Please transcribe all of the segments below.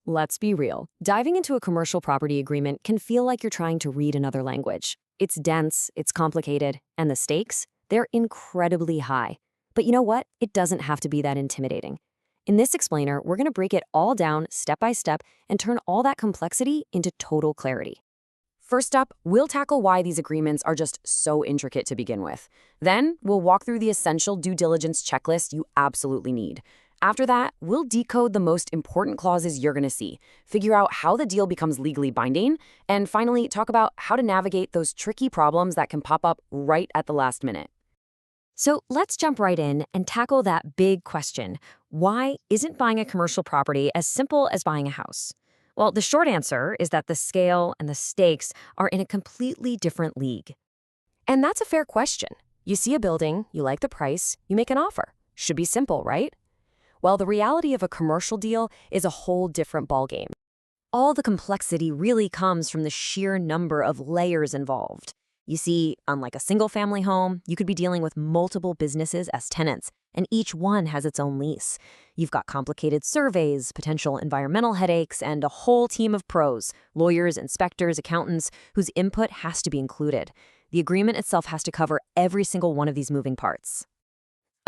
Let's be real. Diving into a commercial property agreement can feel like you're trying to read another language. It's dense, it's complicated, and the stakes, they're incredibly high. But you know what? It doesn't have to be that intimidating. In this explainer, we're going to break it all down step by step and turn all that complexity into total clarity. First up, we'll tackle why these agreements are just so intricate to begin with. Then, we'll walk through the essential due diligence checklist you absolutely need. After that, we'll decode the most important clauses you're going to see, figure out how the deal becomes legally binding, and finally, talk about how to navigate those tricky problems that can pop up right at the last minute. So let's jump right in and tackle that big question. Why isn't buying a commercial property as simple as buying a house? Well, the short answer is that the scale and the stakes are in a completely different league. And that's a fair question. You see a building, you like the price, you make an offer. Should be simple, right? Well, the reality of a commercial deal is a whole different ballgame. All the complexity really comes from the sheer number of layers involved. You see, unlike a single-family home, you could be dealing with multiple businesses as tenants, and each one has its own lease. You've got complicated surveys, potential environmental headaches, and a whole team of pros, lawyers, inspectors, accountants, whose input has to be included. The agreement itself has to cover every single one of these moving parts.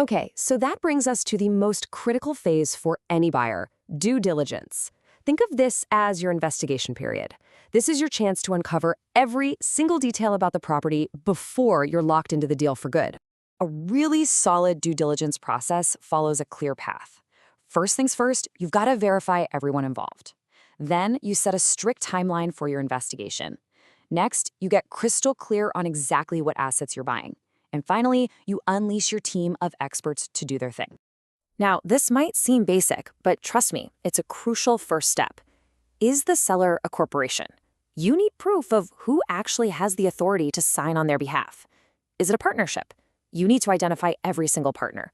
Okay, so that brings us to the most critical phase for any buyer, due diligence. Think of this as your investigation period. This is your chance to uncover every single detail about the property before you're locked into the deal for good. A really solid due diligence process follows a clear path. First things first, you've got to verify everyone involved. Then you set a strict timeline for your investigation. Next, you get crystal clear on exactly what assets you're buying. And finally, you unleash your team of experts to do their thing. Now, this might seem basic, but trust me, it's a crucial first step. Is the seller a corporation? You need proof of who actually has the authority to sign on their behalf. Is it a partnership? You need to identify every single partner.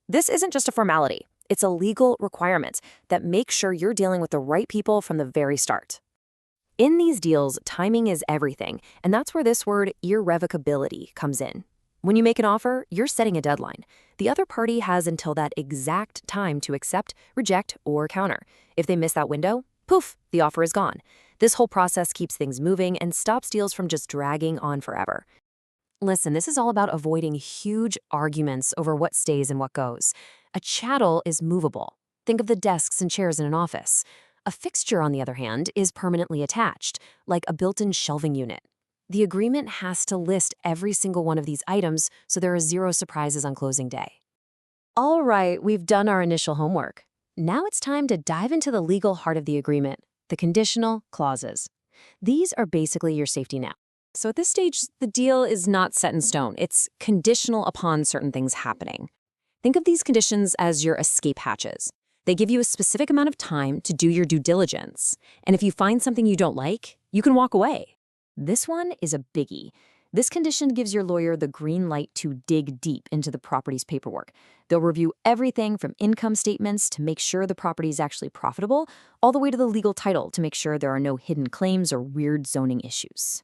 This isn't just a formality. It's a legal requirement that makes sure you're dealing with the right people from the very start. In these deals, timing is everything, and that's where this word irrevocability comes in. When you make an offer, you're setting a deadline. The other party has until that exact time to accept, reject, or counter. If they miss that window, poof, the offer is gone. This whole process keeps things moving and stops deals from just dragging on forever. Listen, this is all about avoiding huge arguments over what stays and what goes. A chattel is movable. Think of the desks and chairs in an office. A fixture, on the other hand, is permanently attached, like a built-in shelving unit. The agreement has to list every single one of these items so there are zero surprises on closing day. All right, we've done our initial homework. Now it's time to dive into the legal heart of the agreement, the conditional clauses. These are basically your safety net. So at this stage, the deal is not set in stone. It's conditional upon certain things happening. Think of these conditions as your escape hatches. They give you a specific amount of time to do your due diligence. And if you find something you don't like, you can walk away. This one is a biggie. This condition gives your lawyer the green light to dig deep into the property's paperwork. They'll review everything from income statements to make sure the property is actually profitable, all the way to the legal title to make sure there are no hidden claims or weird zoning issues.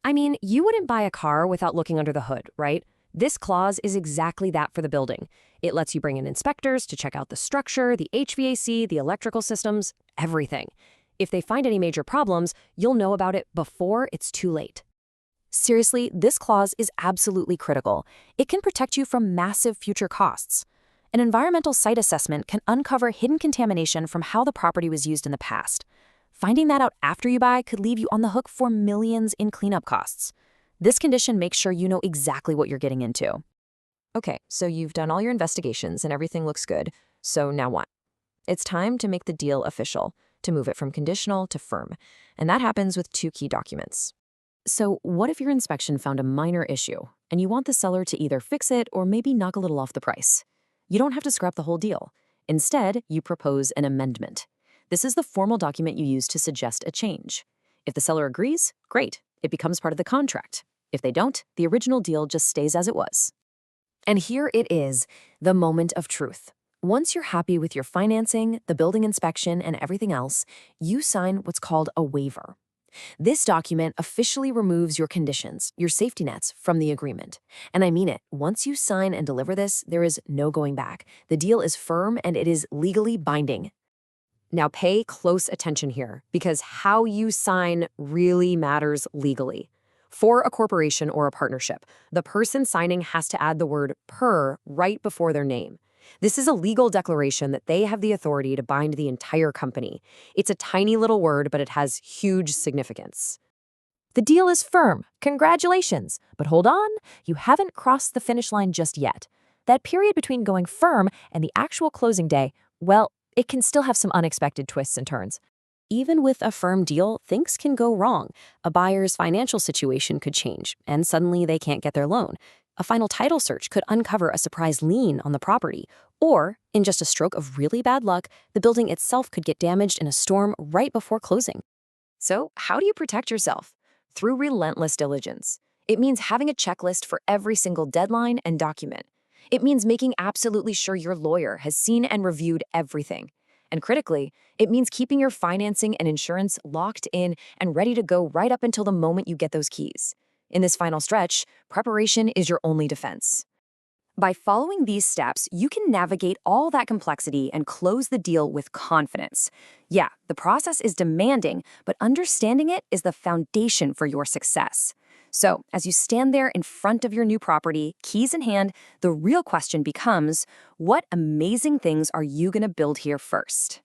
I mean, you wouldn't buy a car without looking under the hood, right? This clause is exactly that for the building. It lets you bring in inspectors to check out the structure, the HVAC, the electrical systems, everything. If they find any major problems, you'll know about it before it's too late. Seriously, this clause is absolutely critical. It can protect you from massive future costs. An environmental site assessment can uncover hidden contamination from how the property was used in the past. Finding that out after you buy could leave you on the hook for millions in cleanup costs. This condition makes sure you know exactly what you're getting into. Okay, so you've done all your investigations and everything looks good. So now what? It's time to make the deal official, to move it from conditional to firm. And that happens with two key documents. So what if your inspection found a minor issue and you want the seller to either fix it or maybe knock a little off the price? You don't have to scrap the whole deal. Instead, you propose an amendment. This is the formal document you use to suggest a change. If the seller agrees, great, it becomes part of the contract. If they don't, the original deal just stays as it was. And here it is, the moment of truth. Once you're happy with your financing, the building inspection, and everything else, you sign what's called a waiver. This document officially removes your conditions, your safety nets, from the agreement. And I mean it, once you sign and deliver this, there is no going back. The deal is firm and it is legally binding. Now pay close attention here because how you sign really matters legally. For a corporation or a partnership, the person signing has to add the word per right before their name. This is a legal declaration that they have the authority to bind the entire company. It's a tiny little word, but it has huge significance. The deal is firm. Congratulations. But hold on, you haven't crossed the finish line just yet. That period between going firm and the actual closing day, well, it can still have some unexpected twists and turns. Even with a firm deal, things can go wrong. A buyer's financial situation could change, and suddenly they can't get their loan. A final title search could uncover a surprise lien on the property. Or, in just a stroke of really bad luck, the building itself could get damaged in a storm right before closing. So, how do you protect yourself? Through relentless diligence. It means having a checklist for every single deadline and document. It means making absolutely sure your lawyer has seen and reviewed everything. And critically, it means keeping your financing and insurance locked in and ready to go right up until the moment you get those keys. In this final stretch, preparation is your only defense. By following these steps, you can navigate all that complexity and close the deal with confidence. Yeah, the process is demanding, but understanding it is the foundation for your success. So, as you stand there in front of your new property, keys in hand, the real question becomes, what amazing things are you going to build here first?